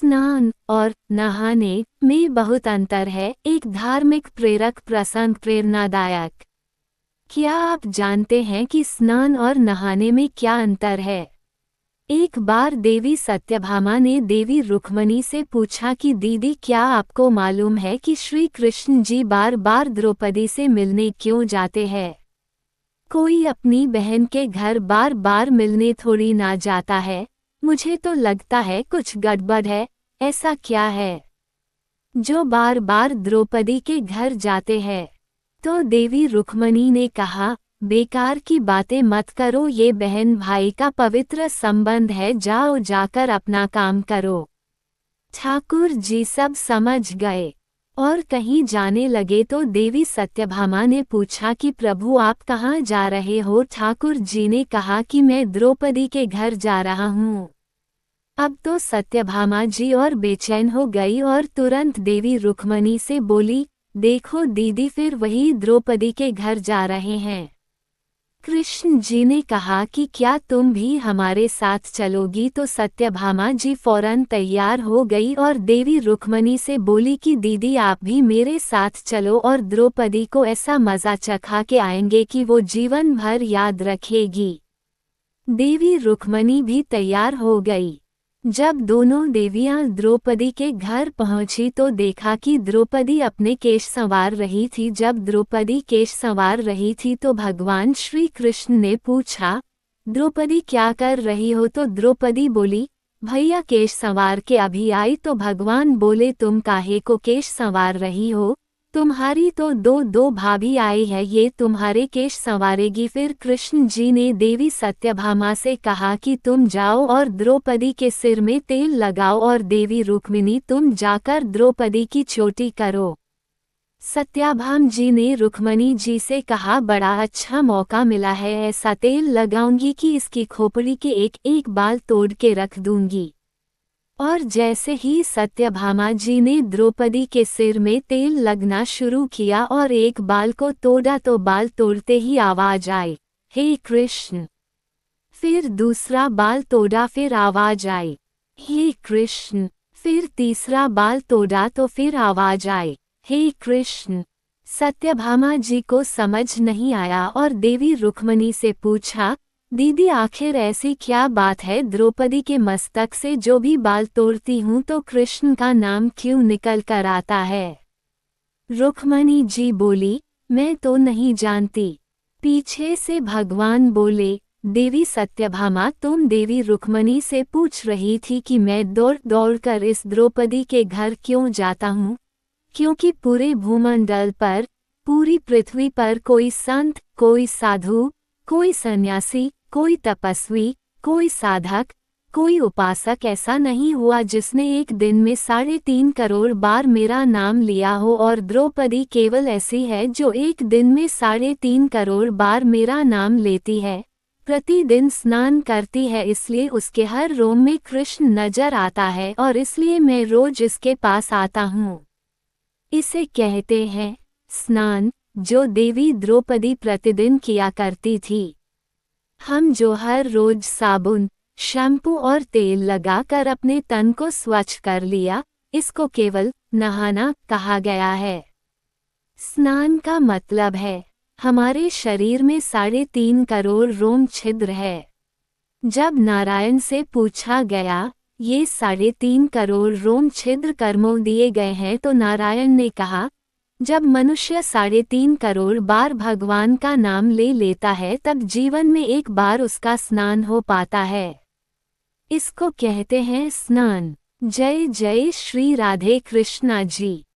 स्नान और नहाने में बहुत अंतर है। एक धार्मिक प्रेरक प्रसंग प्रेरणादायक। क्या आप जानते हैं कि स्नान और नहाने में क्या अंतर है? एक बार देवी सत्यभामा ने देवी रुक्मणी से पूछा कि दीदी, क्या आपको मालूम है कि श्री कृष्ण जी बार बार द्रौपदी से मिलने क्यों जाते हैं? कोई अपनी बहन के घर बार बार मिलने थोड़ी ना जाता है। मुझे तो लगता है कुछ गड़बड़ है। ऐसा क्या है जो बार बार द्रौपदी के घर जाते हैं? तो देवी रुक्मणी ने कहा, बेकार की बातें मत करो, ये बहन भाई का पवित्र संबंध है, जाओ जाकर अपना काम करो। ठाकुर जी सब समझ गए और कहीं जाने लगे तो देवी सत्यभामा ने पूछा कि प्रभु आप कहाँ जा रहे हो? ठाकुर जी ने कहा कि मैं द्रौपदी के घर जा रहा हूँ। अब तो सत्यभामा जी और बेचैन हो गई और तुरंत देवी रुक्मणी से बोली, देखो दीदी, फिर वही द्रौपदी के घर जा रहे हैं। कृष्ण जी ने कहा कि क्या तुम भी हमारे साथ चलोगी? तो सत्यभामा जी फौरन तैयार हो गई और देवी रुक्मणी से बोली कि दीदी आप भी मेरे साथ चलो और द्रौपदी को ऐसा मजा चखा के आएंगे कि वो जीवन भर याद रखेगी। देवी रुक्मणी भी तैयार हो गई। जब दोनों देवियां द्रौपदी के घर पहुंची तो देखा कि द्रौपदी अपने केश संवार रही थी। जब द्रौपदी केश संवार रही थी तो भगवान श्री कृष्ण ने पूछा, द्रौपदी क्या कर रही हो? तो द्रौपदी बोली, भैया केश संवार के अभी आई। तो भगवान बोले, तुम काहे को केश संवार रही हो? तुम्हारी तो दो भाभी आई है, ये तुम्हारे केश संवारेगी। फिर कृष्ण जी ने देवी सत्यभामा से कहा कि तुम जाओ और द्रौपदी के सिर में तेल लगाओ और देवी रुक्मिणी तुम जाकर द्रौपदी की चोटी करो। सत्याभाम जी ने रुक्मणी जी से कहा, बड़ा अच्छा मौका मिला है, ऐसा तेल लगाऊंगी कि इसकी खोपड़ी के एक एक बाल तोड़ के रख दूंगी। और जैसे ही सत्यभामा जी ने द्रौपदी के सिर में तेल लगना शुरू किया और एक बाल को तोड़ा तो बाल तोड़ते ही आवाज आई, हे कृष्ण। फिर दूसरा बाल तोड़ा, फिर आवाज आई, हे कृष्ण। फिर तीसरा बाल तोड़ा तो फिर आवाज आई, हे कृष्ण। सत्यभामा जी को समझ नहीं आया और देवी रुक्मणी से पूछा, दीदी आखिर ऐसी क्या बात है? द्रौपदी के मस्तक से जो भी बाल तोड़ती हूँ तो कृष्ण का नाम क्यों निकल कर आता है? रुक्मणी जी बोली, मैं तो नहीं जानती। पीछे से भगवान बोले, देवी सत्यभामा तुम देवी रुक्मणी से पूछ रही थी कि मैं दौड़ दौड़ कर इस द्रौपदी के घर क्यों जाता हूँ? क्योंकि पूरे भूमंडल पर, पूरी पृथ्वी पर कोई संत, कोई साधु, कोई सन्यासी, कोई तपस्वी, कोई साधक, कोई उपासक ऐसा नहीं हुआ जिसने एक दिन में 3.5 करोड़ बार मेरा नाम लिया हो। और द्रौपदी केवल ऐसी है जो एक दिन में 3.5 करोड़ बार मेरा नाम लेती है, प्रतिदिन स्नान करती है, इसलिए उसके हर रोम में कृष्ण नजर आता है और इसलिए मैं रोज इसके पास आता हूँ। इसे कहते हैं स्नान, जो देवी द्रौपदी प्रतिदिन किया करती थी। हम जो हर रोज साबुन, शैम्पू और तेल लगाकर अपने तन को स्वच्छ कर लिया, इसको केवल नहाना कहा गया है। स्नान का मतलब है हमारे शरीर में 3.5 करोड़ रोम छिद्र है। जब नारायण से पूछा गया, ये 3.5 करोड़ रोम छिद्र कर्मों दिए गए हैं, तो नारायण ने कहा, जब मनुष्य 3.5 करोड़ बार भगवान का नाम ले लेता है तब जीवन में एक बार उसका स्नान हो पाता है। इसको कहते हैं स्नान। जय जय श्री राधे कृष्णा जी।